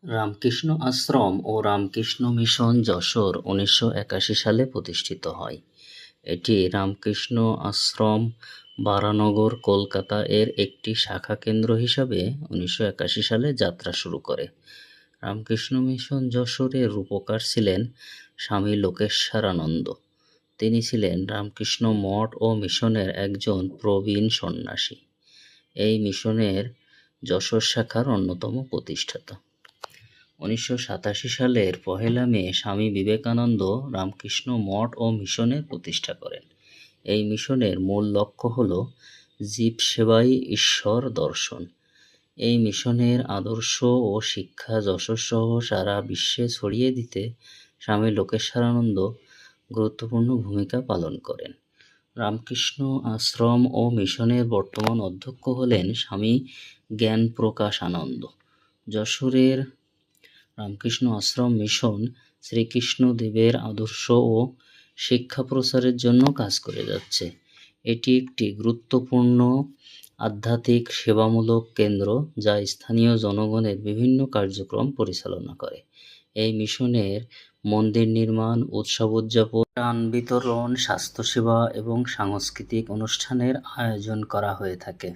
রামকৃষ্ণ আশ্রম ও Ramakrishna mission Jessore 1981 সালে প্রতিষ্ঠিত হয়। এটি রামকৃষ্ণ আশ্রম বারানগর, কলকাতা এর একটি শাখা কেন্দ্র হিসাবে 1981 সালে যাত্রা শুরু করে। রামকৃষ্ণ মিশন যশোরের রূপকার ছিলেন স্বামী লোকেশ্বরানন্দ। তিনি ছিলেন রামকৃষ্ণ মঠ ও মিশনের একজন প্রবীণ সন্ন্যাসী। এই মিশনের যশোর শাখার অন্যতম প্রতিষ্ঠাতা। 1987 সালের 1 মে স্বামী বিবেকানন্দ রামকৃষ্ণ মঠ ও মিশনের প্রতিষ্ঠা করেন। এই মিশনের মূল লক্ষ্য হল জীব সেবাই ঈশ্বর দর্শন। এই মিশনের আদর্শ ও শিক্ষা যশোর সহ সারা বিশ্বে ছড়িয়ে দিতে স্বামী লোকেশ্বরানন্দ গুরুত্বপূর্ণ ভূমিকা পালন করেন। রামকৃষ্ণ আশ্রম ও মিশনের বর্তমান অধ্যক্ষ হলেন স্বামী জ্ঞানপ্রকাশানন্দ। যশোরের রামকৃষ্ণ আশ্রম মিশন শ্রীকৃষ্ণদেবের আদর্শ ও শিক্ষা প্রচারের জন্য কাজ করে যাচ্ছে। এটি একটি গুরুত্বপূর্ণ আধ্যাত্মিক সেবামূলক কেন্দ্র যা স্থানীয় জনগণের বিভিন্ন কার্যক্রম পরিচালনা করে। এই মিশনের মন্দির নির্মাণ, উৎসব উদযাপন, ত্রাণ বিতরণ, স্বাস্থ্যসেবা এবং সাংস্কৃতিক অনুষ্ঠানের আয়োজন করা হয়ে থাকে।